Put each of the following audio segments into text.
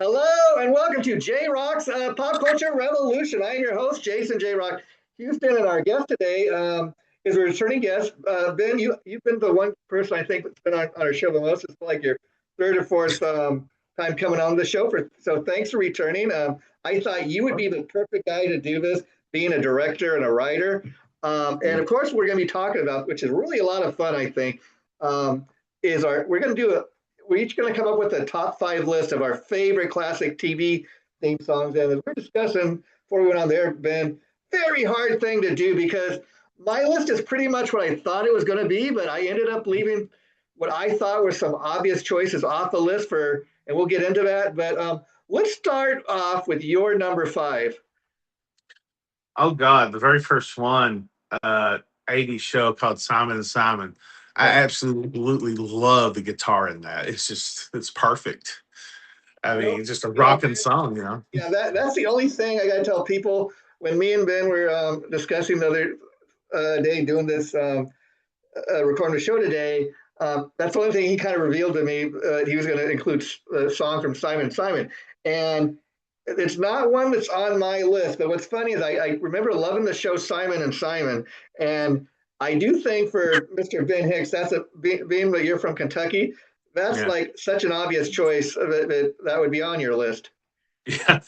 Hello and welcome to JRock's Pop Culture Revolution. I am your host, Jason JRock Houston, and our guest today is a returning guest. Ben, you've been the one person I think that's been on our show the most. It's like your third or fourth time coming on the show. So thanks for returning. I thought you would be the perfect guy to do this, being a director and a writer. And of course, we're going to be talking about, which is really a lot of fun, I think, we're going to do we're each going to come up with a top five list of our favorite classic TV theme songs. And as we're discussing before we went on there, Ben, very hard thing to do because my list is pretty much what I thought it was going to be, but I ended up leaving what I thought were some obvious choices off the list and we'll get into that. But let's start off with your number five. Oh God, the very first one, 80s show called Simon and Simon. I absolutely love the guitar in that. It's perfect. I mean, it's just a rocking song, you know. Yeah, that's the only thing I got to tell people. When me and Ben were discussing the other day doing this recording the show today, that's the only thing he kind of revealed to me. He was going to include a song from Simon and Simon, and it's not one that's on my list. But what's funny is I remember loving the show Simon and Simon, and I do think for Mr. Ben Hicks, being that you're from Kentucky, that's like such an obvious choice that would be on your list. Yeah.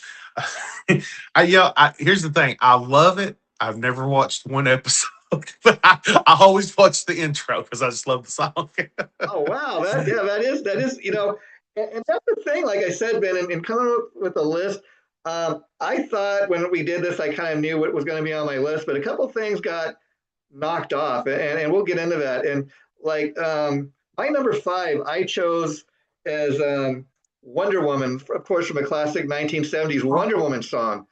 Here's the thing. I love it. I've never watched one episode, but I always watch the intro because I just love the song. Oh wow, that is and that's the thing. Like I said, Ben, in coming up with a list, I thought when we did this, I kind of knew what was going to be on my list, but a couple things got knocked off, and we'll get into that. And like my number five, I chose as Wonder Woman, of course, from a classic 1970s Wonder Woman song.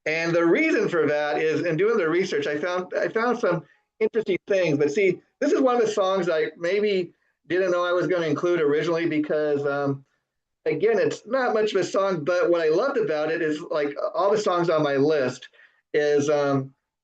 And the reason for that is, in doing the research, I found some interesting things. But see, this is one of the songs I maybe didn't know I was going to include originally because, again, it's not much of a song. But what I loved about it is, like all the songs on my list, is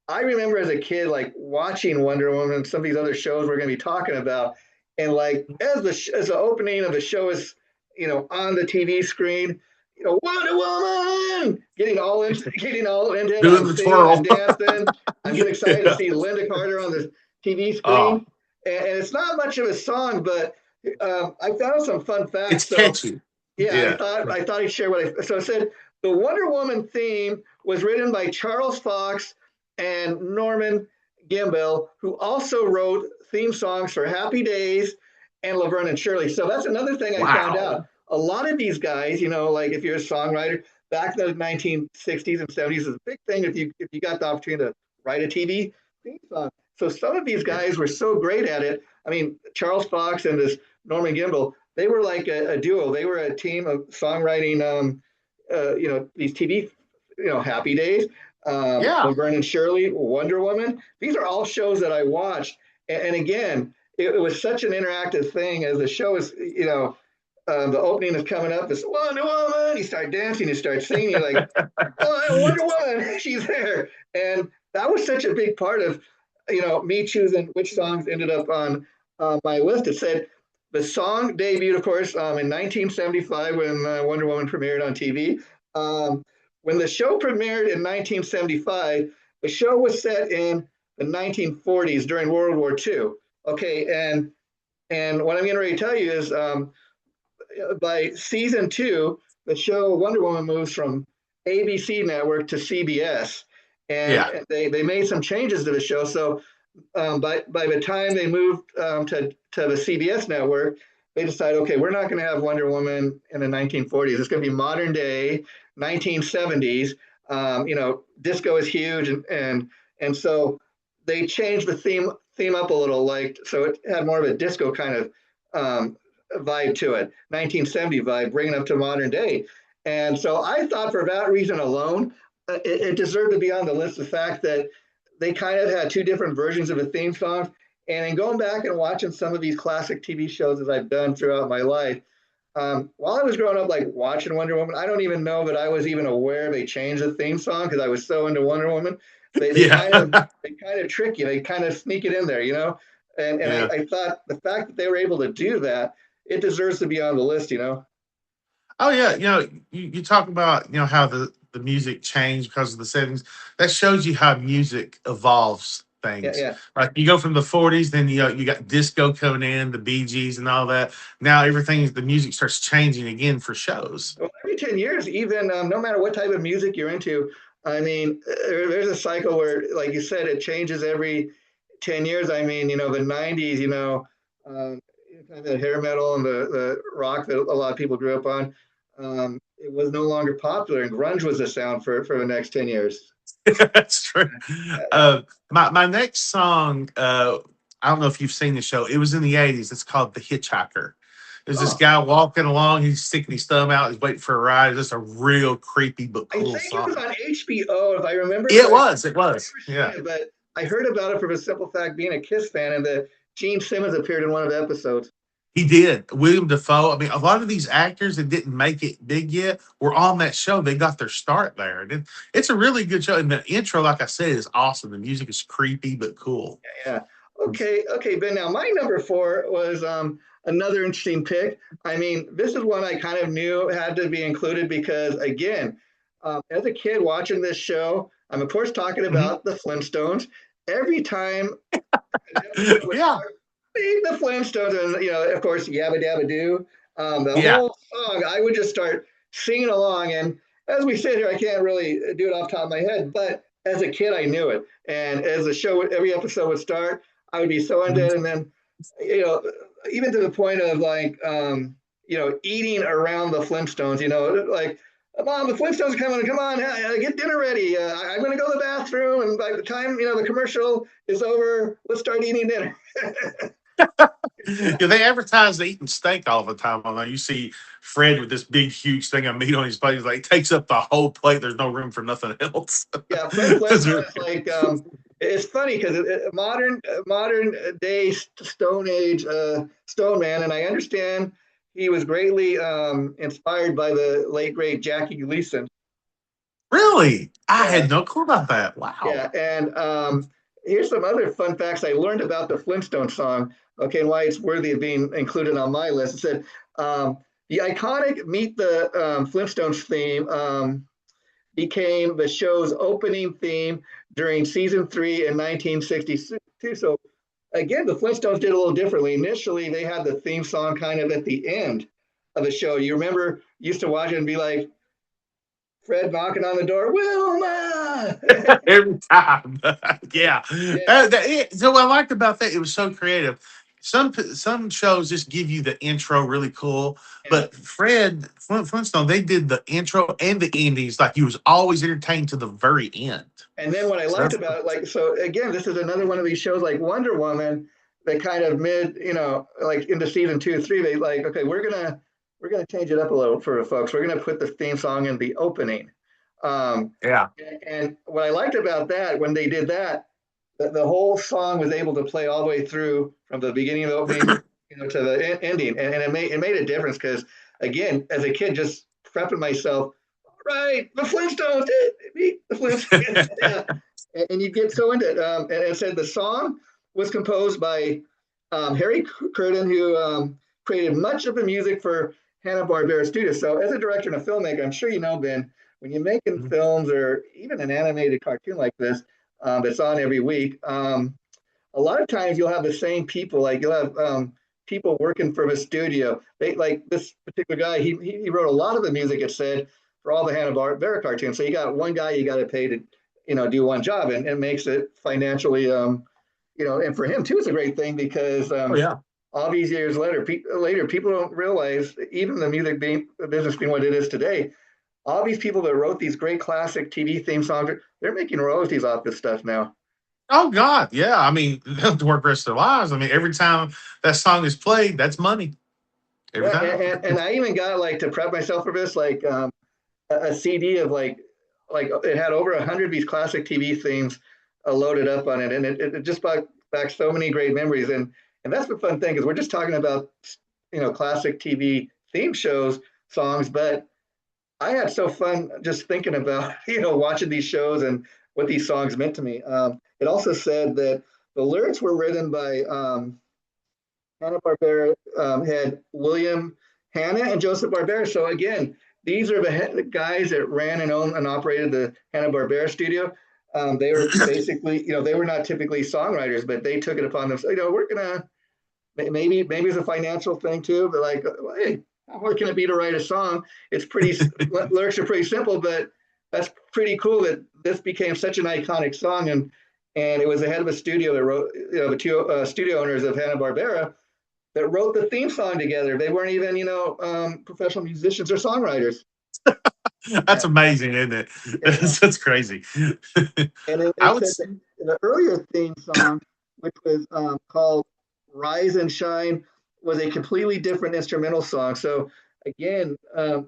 I remember as a kid, like watching Wonder Woman and some of these other shows we're going to be talking about, and like as the opening of the show is, on the TV screen, Wonder Woman, getting all into it, doing I'm the singing, twirl. I'm dancing, I'm getting excited to see Linda Carter on the TV screen, and it's not much of a song, but I found some fun facts. It's catchy. Yeah, I thought I'd share so I said the Wonder Woman theme was written by Charles Fox and Norman Gimbel, who also wrote theme songs for Happy Days and Laverne and Shirley. So that's another thing I found out. A lot of these guys, like if you're a songwriter, back in the 1960s and 70s, is a big thing if you got the opportunity to write a TV theme song. So some of these guys were so great at it. I mean, Charles Fox and this Norman Gimbel, they were like a duo. They were a team of songwriting, these TV, Happy Days. Laverne and Shirley, Wonder Woman. These are all shows that I watched. And again, it was such an interactive thing as the show is, the opening is coming up. It's Wonder Woman. You start dancing, you start singing. You're like, oh, Wonder Woman, she's there. And that was such a big part of, me choosing which songs ended up on my list. It said the song debuted, of course, in 1975 when Wonder Woman premiered on TV. When the show premiered in 1975, the show was set in the 1940s during World War II. Okay, and what I'm getting ready to tell you is by season 2, the show Wonder Woman moves from ABC network to CBS, and they made some changes to the show. So by the time they moved to the CBS network, they decided, okay, we're not going to have Wonder Woman in the 1940s. It's going to be modern day 1970s. Disco is huge, and so they changed the theme up a little, like so it had more of a disco kind of vibe to it, 1970 vibe, bringing up to modern day. And so I thought for that reason alone, it deserved to be on the list. The fact that they kind of had two different versions of a theme song. And in going back and watching some of these classic TV shows as I've done throughout my life, while I was growing up, like watching Wonder Woman, I don't even know that I was even aware they changed the theme song because I was so into Wonder Woman. They kind of trick you. They kind of sneak it in there, And I thought the fact that they were able to do that, it deserves to be on the list, Oh yeah, you talk about how the music changed because of the settings. That shows you how music evolves Yeah, things. yeah. Like you go from the '40s, then you got disco coming in, the Bee Gees, and all that. Now the music starts changing again for shows. Well, every 10 years, even no matter what type of music you're into, I mean, there's a cycle where, like you said, it changes every 10 years. I mean, the 90s, kind of the hair metal and the rock that a lot of people grew up on, it was no longer popular, and grunge was the sound for the next 10 years. That's true. My next song, I don't know if you've seen the show. It was in the '80s. It's called The Hitchhiker. There's this Oh, guy walking along. He's sticking his thumb out. He's waiting for a ride. It's just a real creepy but I cool think it was song. on HBO, if I remember It correctly. was. It was. Never Yeah. seen it, but I heard about it for the simple fact being a Kiss fan and that Gene Simmons appeared in one of the episodes. He did. William Defoe. I mean, a lot of these actors that didn't make it big yet were on that show. They got their start there. It's a really good show. And the intro, like I said, is awesome. The music is creepy but cool. Yeah. Okay, Ben. Now my number four was another interesting pick. I mean, this is one I kind of knew had to be included because, again, as a kid watching this show, I'm of course talking Mhm. about the Flintstones. Every time an episode would Yeah. start, "Meet the Flintstones," and of course, Yabba Dabba Doo. The Yeah. whole song, I would just start singing along. And as we sit here, I can't really do it off the top of my head, but as a kid, I knew it. And as the show, every episode would start, I would be so into Mhm. it. And then, you know, even to the point of like, eating around the Flintstones, like, Mom, the Flintstones are coming. Come on, get dinner ready. I'm going to go to the bathroom. And by the time, the commercial is over, let's start eating dinner. Yeah, they advertise eating steak all the time. On there, you see Fred with this big, huge thing of meat on his plate. He's like, takes up the whole plate. There's no room for nothing else. Yeah, Fred That's Flintstone really is like, it's funny because modern day Stone Age Stone Man, and I understand he was greatly inspired by the late great Jackie Gleason. really. I Yeah, had no clue about that. Wow. yeah, and here's some other fun facts I learned about the Flintstone song. Okay, and why it's worthy of being included on my list. It said the iconic "Meet the Flintstones" theme. Became the show's opening theme during season 3 in 1962. So again, the Flintstones did a little differently. Initially, they had the theme song kind of at the end of the show. You remember, used to watch it and be like, Fred knocking on the door, Wilma. Every time. Yeah. Yeah, So what I liked about that, it was so creative. Some shows just give you the intro really cool, yeah. but Flintstone, they did the intro and the endings like you was always entertained to the very end. And then what I So liked that's about it, like, so again, this is another one of these shows like Wonder Woman that kind of like into season 2, 3, they like, okay, we're gonna change it up a little for the folks. We're gonna put the theme song in the opening. yeah. And what I liked about that when they did that, the whole song was able to play all the way through from the beginning of the opening, to the ending, and it made a difference because again, as a kid, just prepping myself, right, the Flintstones, meet the Flintstones, yeah. And you get so into it. And it said the song was composed by Harry Curtin, who created much of the music for Hanna-Barbera Studios. So as a director and a filmmaker, I'm sure Ben, when you're making films or even an animated cartoon like this, that's on every week, a lot of times you'll have the same people. Like you'll have people working for the studio. They like this particular guy. He wrote a lot of the music. It said for all the Hanna Barbera cartoons. So you got one guy you got to pay to do one job, and it makes it financially and for him too, it's a great thing because Oh yeah. all these years later, people don't realize even the business being what it is today. All these people that wrote these great classic TV theme songs, they're making royalties off this stuff now. Oh God, yeah. I mean, they'll have to work the rest of their lives. I mean, every time that song is played, that's money. Every Yeah, time. and I even got like to prep myself for this, like a CD of like it had over 100 of these classic TV themes loaded up on it, and it just brought back so many great memories. And that's the fun thing because we're just talking about classic TV theme shows songs, but I had so fun just thinking about watching these shows and what these songs meant to me. It also said that the lyrics were written by Hanna-Barbera head William Hannah and Joseph Barbera. So again, these are the guys that ran and owned and operated the Hanna-Barbera studio. They were basically, they were not typically songwriters, but they took it upon themselves. We're gonna maybe it's a financial thing too, but like, hey, how hard can it be to write a song? It's pretty lyrics are pretty simple, but that's pretty cool that this became such an iconic song, and it was the head of a studio that wrote, the two studio owners of Hanna Barbera that wrote the theme song together. They weren't even professional musicians or songwriters. That's amazing, isn't it? Yeah. That's crazy. And it, I it would. said that the earlier theme song, which was called Rise and Shine, was a completely different instrumental song. So again, the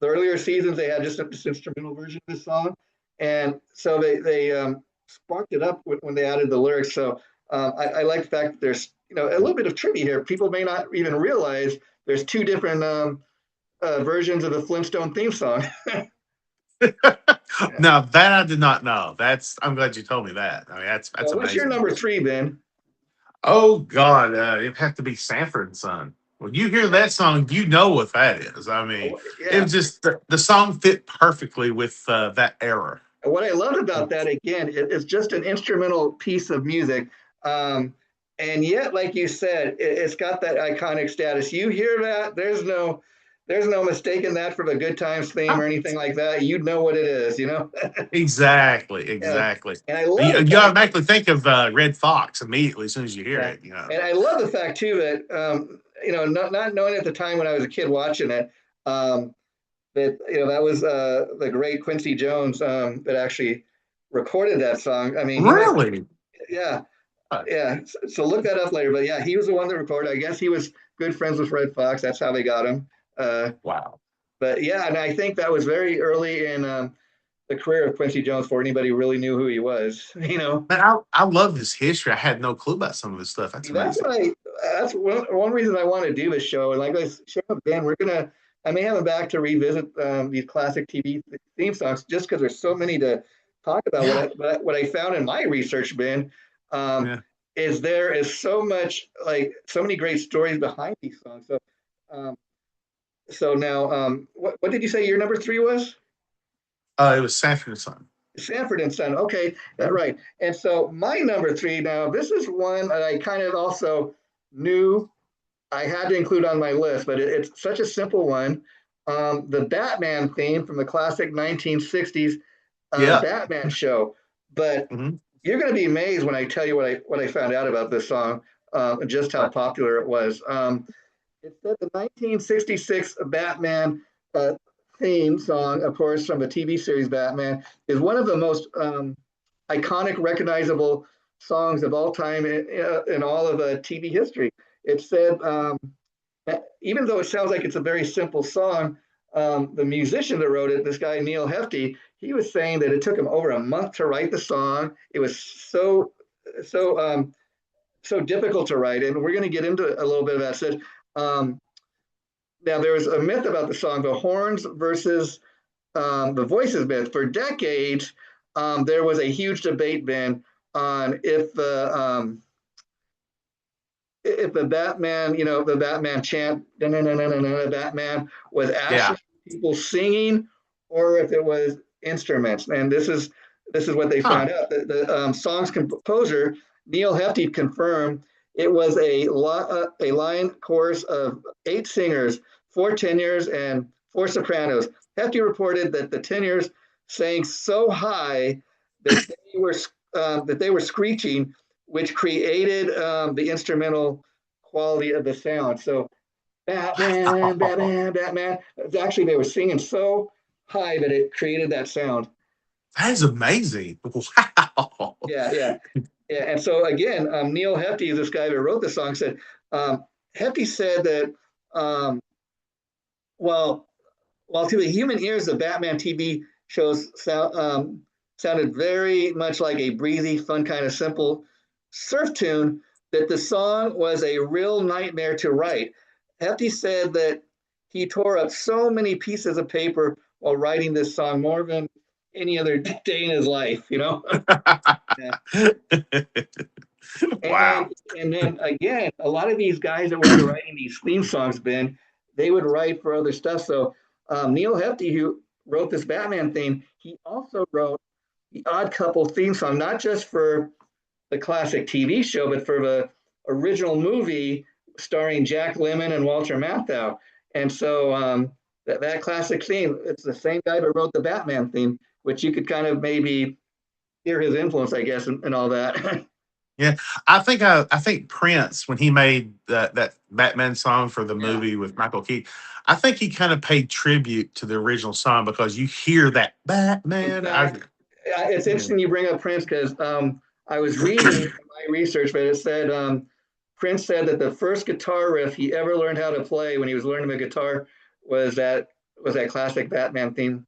earlier seasons they had just this instrumental version of the song, and so they sparked it up when they added the lyrics. So I like the fact that there's a little bit of trivia here. People may not even realize there's two different versions of the Flintstone theme song. Yeah. Now that I did not know. I'm glad you told me that. I mean, that's Well, what's your amazing. number three, Ben? Oh God, it'd have to be Sanford and Son. When you hear that song, you know what that is. I mean, Oh, it yeah. was just the song fit perfectly with that era. What I loved about that again, it's just an instrumental piece of music, and yet, like you said, it's got that iconic status. You hear that? There's no mistaking that from a Good Times theme or anything like that. You know what it is, Exactly, Yeah. exactly. And I love the You fact, automatically think of Red Fox immediately as soon as you hear yeah, it. and I love the fact too that not knowing at the time when I was a kid watching it, that that was the great Quincy Jones that actually recorded that song. I mean, he must, Really? yeah, yeah. So look that up later. But yeah, he was the one that recorded. I guess he was good friends with Red Fox. That's how they got him. Uh, Wow. but yeah, and I think that was very early in the career of Quincy Jones before anybody really knew who he was. Man, I love his history. I had no clue about some of this stuff. That's See, that's amazing. what I. That's one reason I want to do this show. And like I shared with Ben, we're gonna. I may have him back to revisit these classic TV theme songs, just because there's so many to talk about. Yeah. What I found in my research, Ben, um, Yeah. is there is so much, like so many great stories behind these songs. Um, so now, what did you say your number three was? It was Sanford and Son. Sanford and Son. Okay, that's right. And so my number three now, this is one that I kind of also knew I had to include on my list, but it's such a simple one. The Batman theme from the classic 1960s Yeah. Batman show. But Hmm. you're going to be amazed when I tell you what I found out about this song and just how popular it was. It's the 1966 Batman uh, theme song, of course, from the TV series Batman, is one of the most iconic, recognizable songs of all time in all of TV history. It said, even though it sounds like it's a very simple song, the musician that wrote it, this guy Neil Hefti, he was saying that it took him over a month to write the song. It was so so difficult to write, and we're going to get into a little bit of that. So, um, now there was a myth about the song, the horns versus the voices myth. For decades, there was a huge debate, Ben, on if the Batman, the Batman chant, Batman, was Yeah. actually people singing, or if it was instruments. And this is what they Huh. found out. The song's composer Neil Hefti confirmed it was a line chorus of 8 singers, 4 tenors, and 4 sopranos. Hefti reported that the tenors sang so high that they were screeching, which created the instrumental quality of the sound. So Batman, Wow. Batman, Batman. It's actually, they were singing so high that it created that sound. That is amazing. Wow. Yeah, yeah, yeah. And so again, Neil Hefti, this guy that wrote the song, said Hefti said that um, well, while to the human ears, the Batman TV shows sounded very much like a breezy, fun, kind of simple surf tune, that the song was a real nightmare to write. Hefty said that he tore up so many pieces of paper while writing this song, more than any other day in his life. Yeah. And then, Wow. and then again, a lot of these guys that were into writing these theme songs, Ben, they would write for other stuff. So Neil Hefti, who wrote this Batman theme, he also wrote the Odd Couple theme song, not just for the classic TV show, but for the original movie starring Jack Lemmon and Walter Matthau. And so that classic theme, it's the same guy that wrote the Batman theme, which you could kind of maybe hear his influence, I guess, and all that. Yeah, I think Prince, when he made that Batman song for the Yeah, movie with Michael Keaton, I think he kind of paid tribute to the original song because you hear that Batman. exactly. It's Yeah. interesting you bring up Prince because I was reading my research, but it said Prince said that the first guitar riff he ever learned how to play when he was learning the guitar was that classic Batman theme.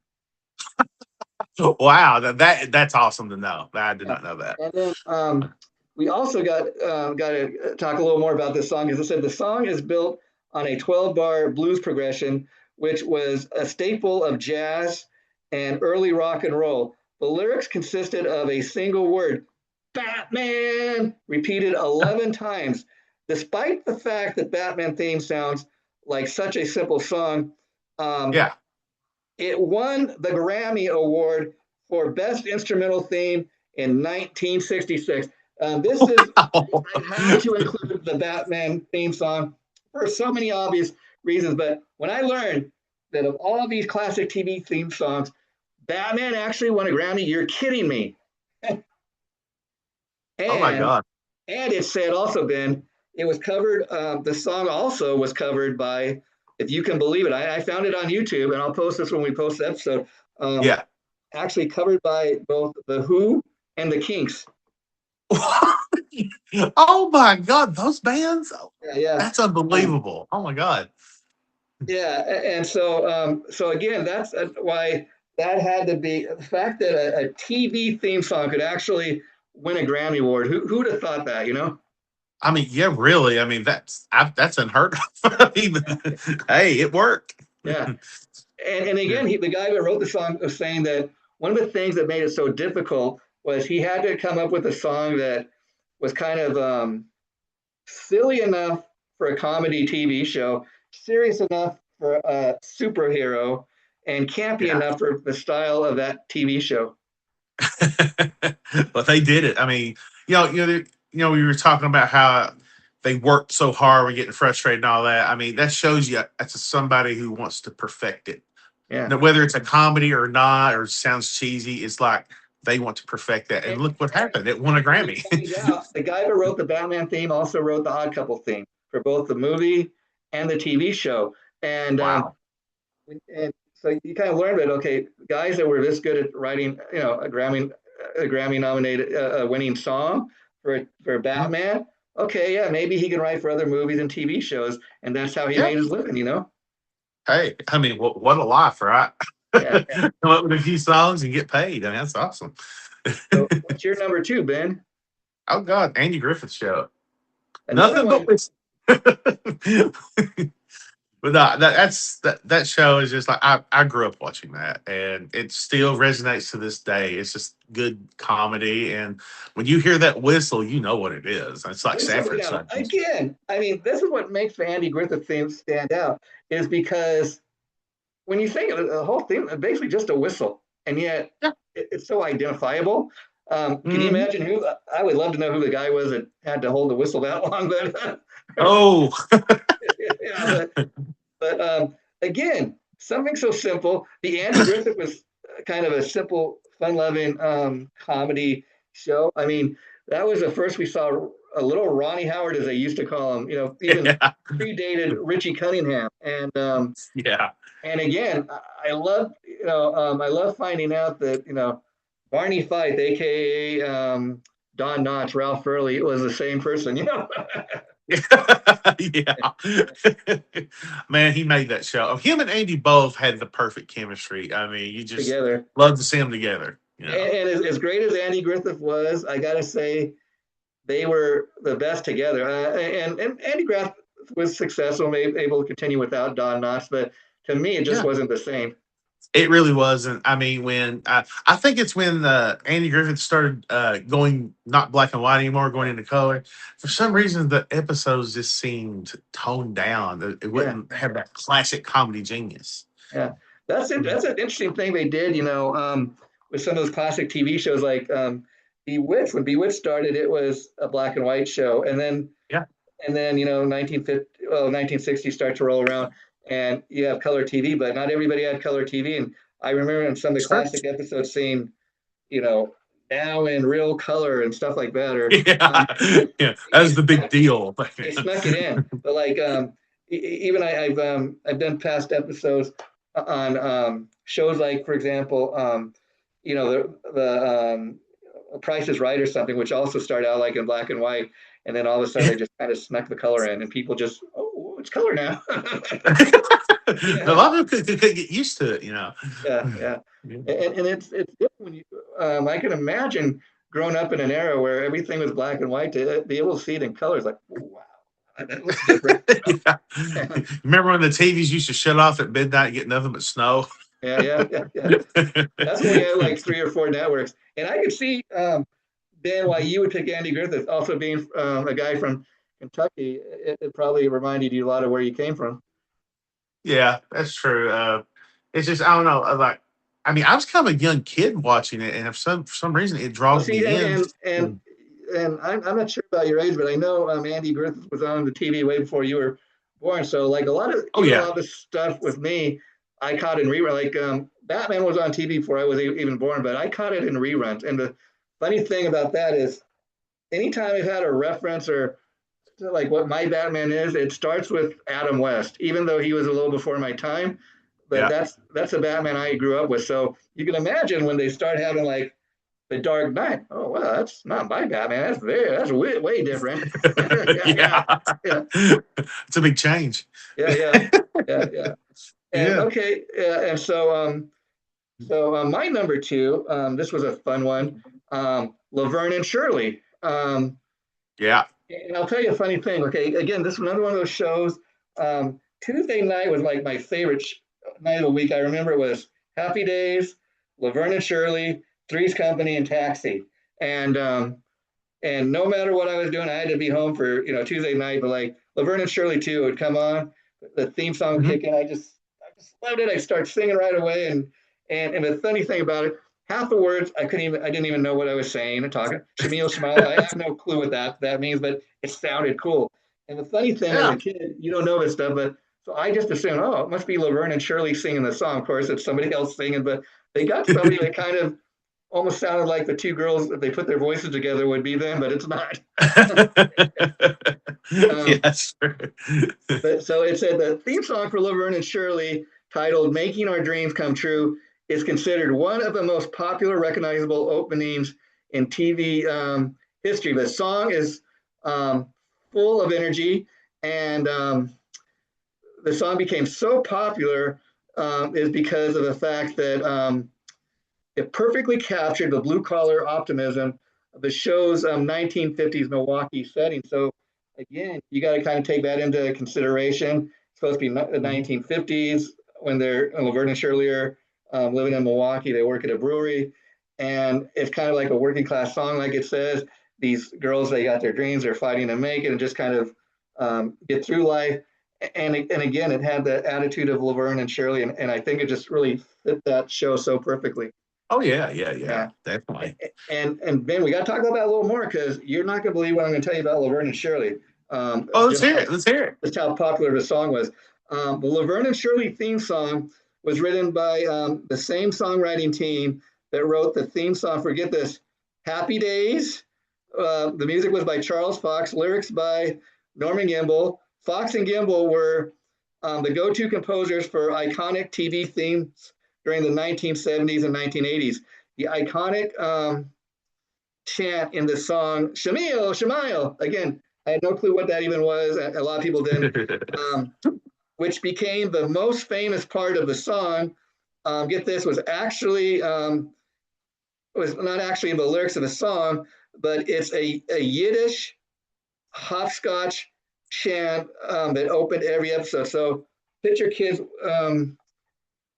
Wow, that's awesome to know. I did Yeah. not know that. And then we also got to talk a little more about this song. As I said, the song is built on a 12-bar blues progression, which was a staple of jazz and early rock and roll. The lyrics consisted of a single word, Batman, repeated 11 times. Despite the fact that Batman theme sounds like such a simple song, um, Yeah. it won the Grammy Award for Best Instrumental Theme in 1966. This is, I had to include the Batman theme song for so many obvious reasons, but when I learned that of all of these classic TV theme songs, Batman actually won a Grammy, you're kidding me. Oh my and God. and it said also, Ben, it was covered. The song also was covered by, if you can believe it, I found it on YouTube, and I'll post this when we post the episode. Um, Yeah. Actually covered by both the Who and the Kinks. Oh my God, those bands. Yeah, yeah, That's um, unbelievable. Oh my God. yeah. And so again, that's why that had to be the fact that a TV theme song could actually win a Grammy Award. Who'd have thought that? I mean, yeah, really. I mean, that's unheard of. I mean, hey, it worked. Yeah. And Yeah. again, the guy that wrote the song was saying that one of the things that made it so difficult was he had to come up with a song that was kind of silly enough for a comedy TV show, serious enough for a superhero, and campy Yeah. enough for the style of that TV show. But they did it. I mean, we were talking about how they worked so hard, we're getting frustrated and all that. I mean, that shows you that's somebody who wants to perfect it. Yeah. Now, whether it's a comedy or not, or sounds cheesy, it's like they want to perfect that. And And, look what happened. It won a and to Grammy. find out, the guy that wrote the Batman theme also wrote the Odd Couple theme for both the movie and the TV show. And Wow. and so you kind of learn that, okay, guys that were this good at writing, a Grammy nominated winning song for Batman. Okay, yeah, maybe he can write for other movies and TV shows, and that's how he Yeah. made his living. Hey, I mean, what a life, right? Yeah. Come up with a few songs and get paid. I mean, that's awesome. So what's your number two, Ben? Oh God, Andy Griffith Show. Another Nothing but one. whiskey. But no, that show is just like I grew up watching that, and it still resonates to this day. It's just good comedy, and when you hear that whistle, you know what it is. It's like Sanford Son. Again, I mean, this is what makes the Andy Griffith theme stand out, is because when you think of it, the whole thing is basically just a whistle, and yet Yeah. it's so identifiable. Can you Mhm. imagine who? I would love to know who the guy was that had to hold the whistle that long. But Oh, yeah, but again, something so simple. The Andy Griffith was kind of a simple, fun-loving comedy show. I mean, that was the first we saw a little Ronnie Howard, as they used to call him. Even yeah, predated Richie Cunningham, yeah. and again, I love I love finding out that Barney Fife, aka Don Knotts, Ralph Furley, was the same person. Yeah. Man, he made that show. Him and Andy both had the perfect chemistry. I mean, you just Together. love to see them together. And as great as Andy Griffith was, I gotta say they were the best together. And Andy Griffith was successful, able to continue without Don Knotts, but to me, it just Yeah. wasn't the same. It really wasn't. I mean, when I think it's when Andy Griffith started going not black and white anymore, going into color. For some reason, the episodes just seemed toned down. It Yeah, wouldn't have that classic comedy genius. yeah. That's it. That's an interesting thing they did, with some of those classic TV shows like Bewitched. When Bewitched started, it was a black and white show, Yeah, and then 1950, 1960 start to roll around, and you have color TV, but not everybody had color TV. And I remember in some of the sure. classic episodes seeing, you know, now in real color and stuff like that, or Yeah, yeah, that they was the big snuck, deal. they snuck it in. But like even I've done past episodes on shows like, for example, the Price is Right or something, which also started out like in black and white, and then all of a sudden they just kind of snuck the color in, and people just, oh, it's color now. A Yeah, lot of people could get used to it, you know. yeah, yeah. Yeah. And it's different when you. I can imagine growing up in an era where everything was black and white to be able to see it in colors, like, oh, wow, that looks different. Yeah. Remember when the TVs used to shut off at midnight and get nothing but snow? Yeah, yeah, yeah, yeah. That's when we had like three or four networks, and I could see Dan why you would pick Andy Griffith. Also being a guy from Kentucky, it probably reminded you a lot of where you came from. Yeah, that's true. It's just I don't know. Like, I mean, I was kind of a young kid watching it, and if for some reason it Well, draws see, me and in. and and and I'm not sure about your age, but I know Andy Griffith was on the TV way before you were born. So like Oh a yeah, lot of the stuff with me, I caught in rerun. Like Batman was on TV before I was even born, but I caught it in reruns. And the funny thing about that is, anytime I've had a reference or to like what my Batman is, it starts with Adam West, even though he was a little before my time. But yeah. that's a Batman I grew up with. So you can imagine when they start having like the Dark Knight. Oh well, that's not my Batman. That's way different. Yeah, yeah, Yeah, yeah, it's a big change. yeah, yeah, yeah, yeah. And Yeah, okay, and my number two. This was a fun one. Laverne and Shirley. yeah. And I'll tell you a funny thing. Okay, again, this is another one of those shows. Tuesday night was like my favorite night of the week. I remember it was Happy Days, Laverne and Shirley, Three's Company, and Taxi. And no matter what I was doing, I had to be home for Tuesday night. But like Laverne and Shirley too would come on, the theme song would Mhm. kick in. I just loved it. I start singing right away. And the funny thing about it, half the words I didn't even know what I was saying and talking. Shamil Shemil, I have no clue what that means, but it sounded cool. And the funny thing, as Yeah. a kid, you don't know this stuff, but so I just assumed, oh, it must be Laverne and Shirley singing the song. Of course, it's somebody else singing, but they got somebody that kind of almost sounded like the two girls, if they put their voices together, would be them, but it's not. Yeah, um, that's true. but so it said the theme song for Laverne and Shirley, titled "Making Our Dreams Come True," is considered one of the most popular, recognizable openings in TV history. The song is um, full of energy, and the song became so popular is because of the fact that it perfectly captured the blue collar optimism of the show's 1950s Milwaukee setting. So again, you got to kind of take that into consideration. It's supposed to be the Mhm. 1950s when they're Laverne and Shirley are living in Milwaukee. They work at a brewery, and it's kind of like a working class song, like it says. These girls, they got their dreams, they're fighting to make it, and just kind of get through life. And again, it had the attitude of Laverne and Shirley, and I think it just really fit that show so perfectly. Oh yeah, yeah, yeah, Yeah. definitely. And Ben, we got to talk about that a little more because you're not going to believe what I'm going to tell you about Laverne and Shirley. Oh, let's Just hear how it. Let's hear it. just how popular the song was. The Laverne and Shirley theme song was written by the same songwriting team that wrote the theme song for, get this, Happy Days. The music was by Charles Fox, lyrics by Norman Gimbel. Fox and Gimbel were the go-to composers for iconic TV themes during the 1970s and 1980s. The iconic chant in the song "Shamil, Shemile." Again, I had no clue what that even was. A lot of people didn't. Um, which became the most famous part of the song. Get this, was not actually in the lyrics of the song, but it's a Yiddish hopscotch chant that opened every episode. So picture kids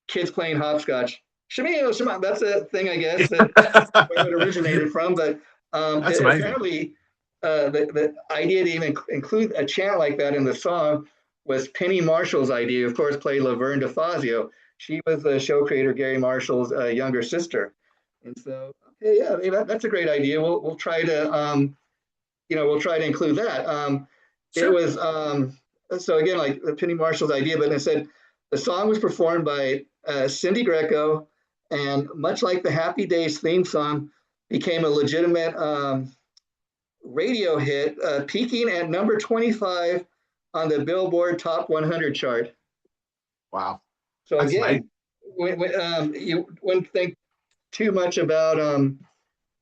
kids playing hopscotch. Shemio, Shema, that's a thing, I guess, that where it originated from. But That's amazing. apparently, the idea to even include a chant like that in the song was Penny Marshall's idea. Of course, played Laverne DeFazio. She was the show creator Gary Marshall's younger sister, and so yeah, that's a great idea. We'll try to we'll try to include that. It Sure. was so again like the Penny Marshall's idea, but it said the song was performed by Cindy Greco, and much like the Happy Days theme song, became a legitimate radio hit, peaking at number 25 on the Billboard Top 100 chart. Wow. So That's amazing. again, you wouldn't think too much about a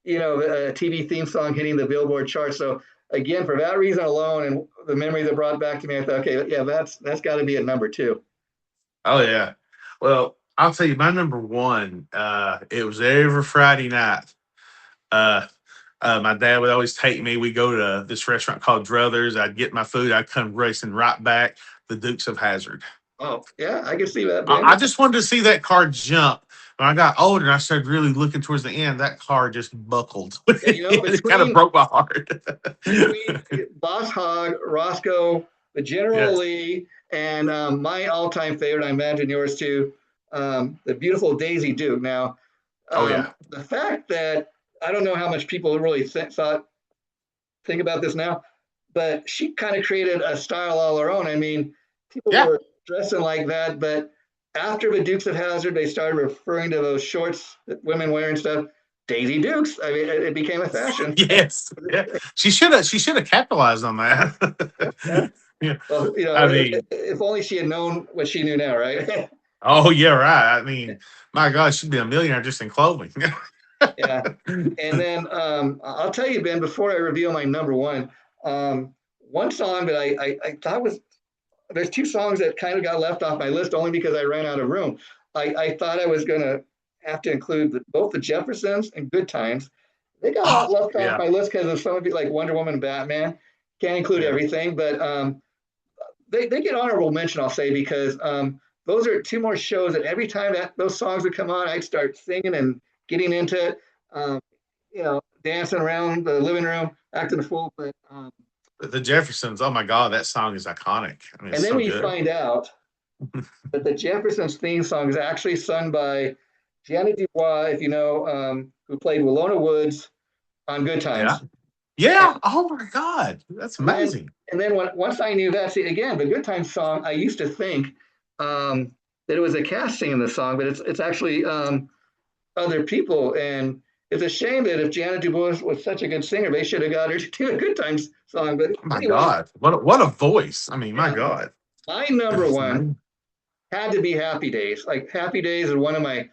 TV theme song hitting the Billboard chart. So again, for that reason alone, and the memories it brought back to me, I thought, okay, yeah, that's got to be at number two. Oh yeah. Well, I'll tell you my number one. It was every Friday night. Uh, my dad would always take me. We go to this restaurant called Druthers. I'd get my food. I'd come racing right back. The Dukes of Hazzard. Oh yeah, I can see that, I Ben. just wanted to see that car jump. When I got older and I started really looking towards the end, that car just buckled. Yeah, It kind of broke my heart. between Boss Hogg, Roscoe, the General Yes. Lee, and my all-time favorite, I imagine yours too, the beautiful Daisy Duke. Now, Oh yeah. the fact that I don't know how much people really think about this now, but she kind of created a style all her own. I mean, people Yeah. were dressing like that, but after the Dukes of Hazzard, they started referring to those shorts that women wear and stuff. Daisy Dukes. I mean, it became a fashion. Yes. Yeah. She should have capitalized on that. Yeah. Yeah. Well, I mean, if only she had known what she knew now, right? oh yeah, right. I mean, my God, she'd be a millionaire just in clothing. Yeah. And then I'll tell you, Ben, before I reveal my number one, one song that I thought was there's two songs that kind of got left off my list only because I ran out of room. I thought I was going to have to include both the Jeffersons and Good Times. They got Oh left off yeah. my list because of some of it, like Wonder Woman and Batman. Can't include Yeah. everything, but they get honorable mention, I'll say, because those are two more shows that every time that those songs would come on, I'd start singing and getting into it, um, dancing around the living room, acting a fool. But The Jeffersons. Oh my God, that song is iconic. I mean, and it's then so we good. find out that the Jeffersons theme song is actually sung by Janet Dubois, if you know, who played Willona Woods on Good Yeah. Times. Yeah. And, Oh my God, that's and then amazing. once I knew that, see again, the Good Times song, I used to think that it was a cast singing the song, but it's actually other people. And it's a shame that if Janet Dubois was such a good singer, they should have got her to do a Good Times song. But Oh my anyway, God, what a voice. I mean, my yeah, God, my number it's one amazing. had to be Happy Days. Like Happy Days is one of my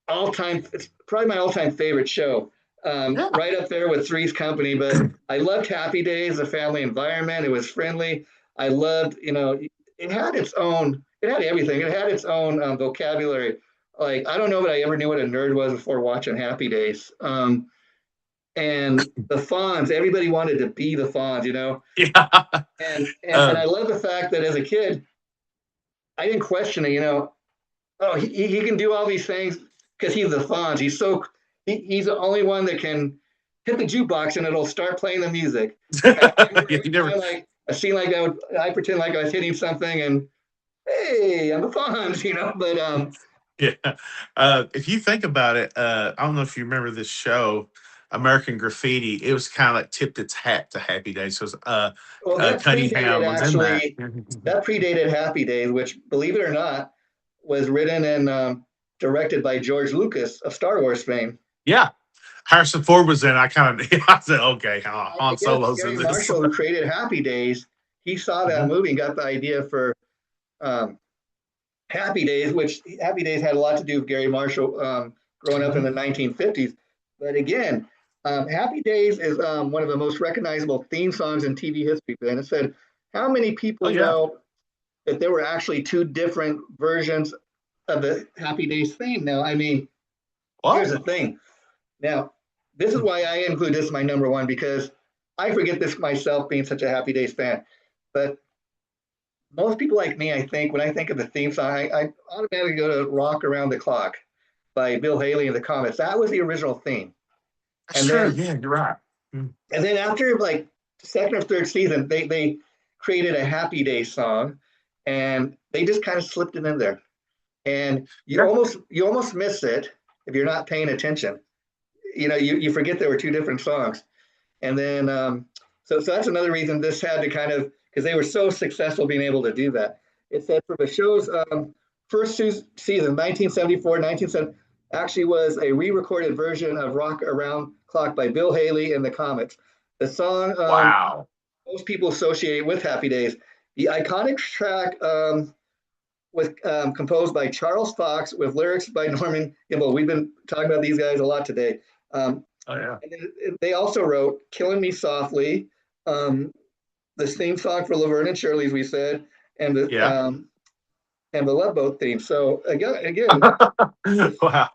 all-time, it's probably my all-time favorite show. Yeah. Right up there with Three's Company, but I loved Happy Days, the family environment. It was friendly. I loved, it had its own, it had everything. It had its own vocabulary. Like, I don't know that I ever knew what a nerd was before watching Happy Days. And the Fonz, everybody wanted to be the Fonz. Yeah. And I love the fact that as a kid, I didn't question it. Oh, he can do all these things because he's the Fonz. He's the only one that can hit the jukebox and it'll start playing the music. And I remember Yeah, every time like a scene like that, I pretend like I was hitting something and hey, I'm the Fonz. But yeah. If you think about it, I don't know if you remember this show, American Graffiti. It was kind of like tipped its hat to Happy Days. So, well, that predated Cunningham was in that. actually that predated Happy Days, which believe it or not was written and directed by George Lucas of Star Wars fame. Yeah. Harrison Ford was in. I kind of I said, okay, I Han guess Solo's in Gary this. Marshall, who created Happy Days, he saw that Mhm. movie and got the idea for um, Happy Days, which Happy Days had a lot to do with Gary Marshall growing up in Mhm. the 1950s. But again, Happy Days is one of the most recognizable theme songs in TV history. And it said, how many Oh people yeah. know that there were actually two different versions of the Happy Days theme? Now, I mean, here's What? the thing. Now, this is why I include this as my number one because I forget this myself being such a Happy Days fan. But most people like me, I think, when I think of the theme song, I automatically go to "Rock Around the Clock" by Bill Haley and the Comets. That was the original theme, That's and true. then Yeah, you're right. Mm. after like second or third season, they created a Happy Days song, and they just kind of slipped it in there, and Yeah. you almost miss it if you're not paying attention. You forget there were two different songs. And then, so that's another reason this had to kind of, because they were so successful being able to do that. It said for the show's first season, 1974, 1970, actually was a re-recorded version of "Rock Around Clock" by Bill Haley and the Comets. The song Wow. most people associate with Happy Days. The iconic track was composed by Charles Fox with lyrics by Norman Gimbel. We've been talking about these guys a lot today. Um, Oh yeah. and they also wrote "Killing Me Softly," um, the theme song for Laverne and Shirley, as we said, and Yeah. the Love Boat theme. So again, Wow.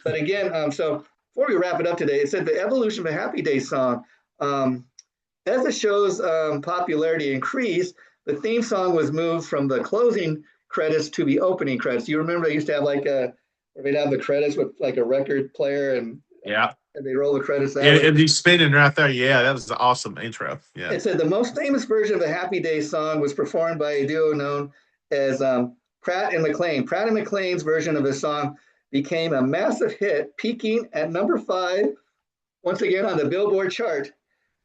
but again, so before we wrap it up today, it said the evolution of a Happy Days song. Um, as the show's popularity increased, the theme song was moved from the closing credits to the opening credits. You remember they used to have like where they'd have the credits with like a record player Yeah. and they roll the credits that way. It'd be spinning right there. Yeah, that was an awesome intro. Yeah. It said the most famous version of the Happy Days song was performed by a duo known as Pratt and McLean. Pratt and McLean's version of the song became a massive hit, peaking at number 5 once again on the Billboard chart.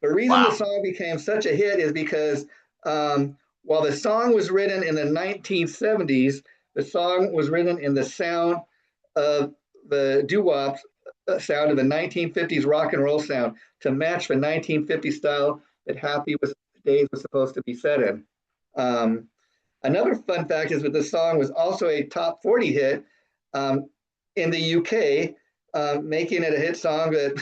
The reason the Wow. song became such a hit is because while the song was written in the 1970s, the song was written in the sound of the doo-wop sound of the 1950s rock and roll sound to match the 1950s style that Happy Days was supposed to be set in. Um, Another fun fact is that the song was also a top 40 hit um, in the UK, making it a hit song that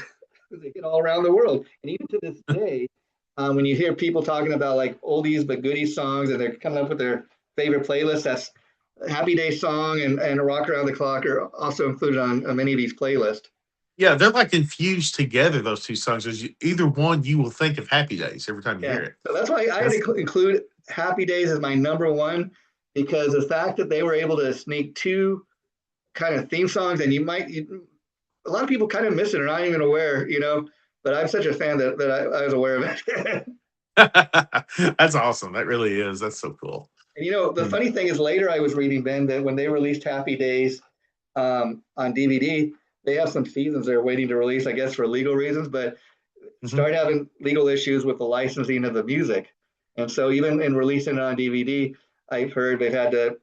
was a hit all around the world. And even to this day, when you hear people talking about like oldies but goodies songs and they're coming up with their favorite playlists, that's Happy Day song and Rock Around the Clock are also included on many of these playlists. Yeah, they're like infused together. Those two songs. Either one, you will think of Happy Days every time you Yeah, hear it. so that's why I had That's to include Happy Days as my number 1 because the fact that they were able to sneak two kind of theme songs, and a lot of people kind of miss it or not even aware. But I'm such a fan that I was aware of it. that's awesome. That really is. That's so cool. And the Mm. funny thing is, later I was reading, Ben, that when they released Happy Days on DVD, they have some seasons they're waiting to release, I guess, for legal reasons, but Mhm. started having legal issues with the licensing of the music. And so even in releasing it on DVD, I've heard they've had to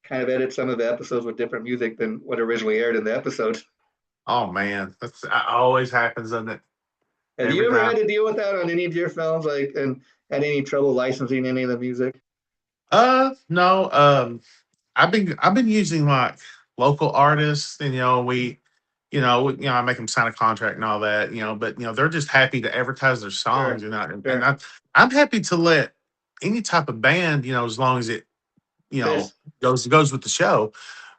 kind of edit some of the episodes with different music than what originally aired in the episodes. Oh man, that's always happens, doesn't it? Have you Every ever had time. to deal with that on any of your films, like, and had any trouble licensing any of the music? No. I've been using like local artists, and I make them sign a contract and all that, but they're just happy to advertise their songs, Sure, and sure. I'm happy to let any type of band, as long as it, you know, Fist. goes with the show.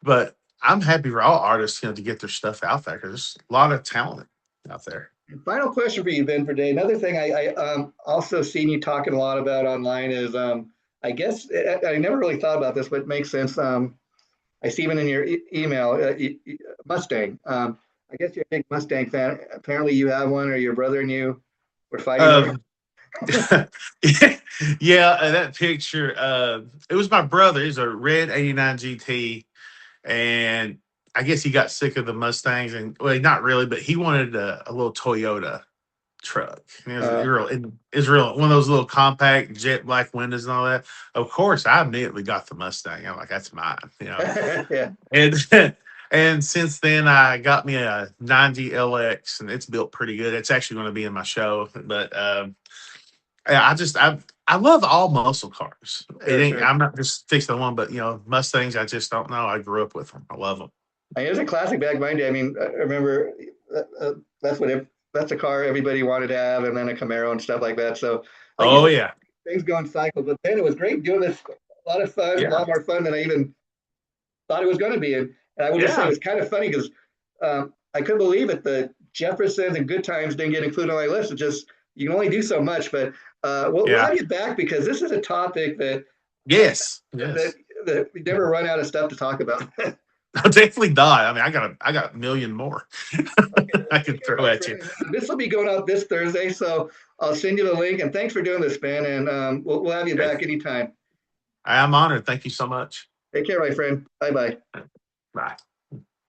But I'm happy for all artists, to get their stuff out there because there's a lot of talent out there. Final question for you, Ben, for today. Another thing I also seen you talking a lot about online is, I guess I never really thought about this, but it makes sense. I see even in your email, Mustang. I guess you're a big Mustang fan. Apparently, you have one, or your brother and you were fighting over. Um, yeah, that picture. It was my brother. He's a red '89 GT, and I guess he got sick of the Mustangs, and well, not really, but he wanted a little Toyota truck. And it was real, one of those little compact jet black windows and all that. Of course, I immediately got the Mustang. I'm like, that's mine. Yeah, And and since then, I got me a 90 LX, and it's built pretty good. It's actually going to be in my show, but yeah, I love all muscle cars. It sure, ain't. sure. I'm not just fixed on one, but Mustangs. I just don't know. I grew up with them. I love them. I mean, it was a classic back in my day. I mean, I remember that's that's a car everybody wanted to have, and then a Camaro and stuff like that. So, like you Oh said, yeah, things go in cycles. But then it was great doing this. A lot of fun, a yeah, lot more fun than I even thought it was going to be. And I will just say it yeah, was kind of funny because I couldn't believe it. The Jeffersons and Good Times didn't get included on my list. It just you can only do so much. But we'll yeah. have you back because this is a topic that Yes, that, yes. that we never run out of stuff to talk about. Okay, Definitely not. I mean, I got a million more well, I take could care, throw my at you. friend. This will be going out this Thursday, so I'll send you the link. And thanks for doing this, Ben. And we'll have you Okay. back anytime. I am honored. Thank you so much. Take care, my friend. Bye bye. Bye.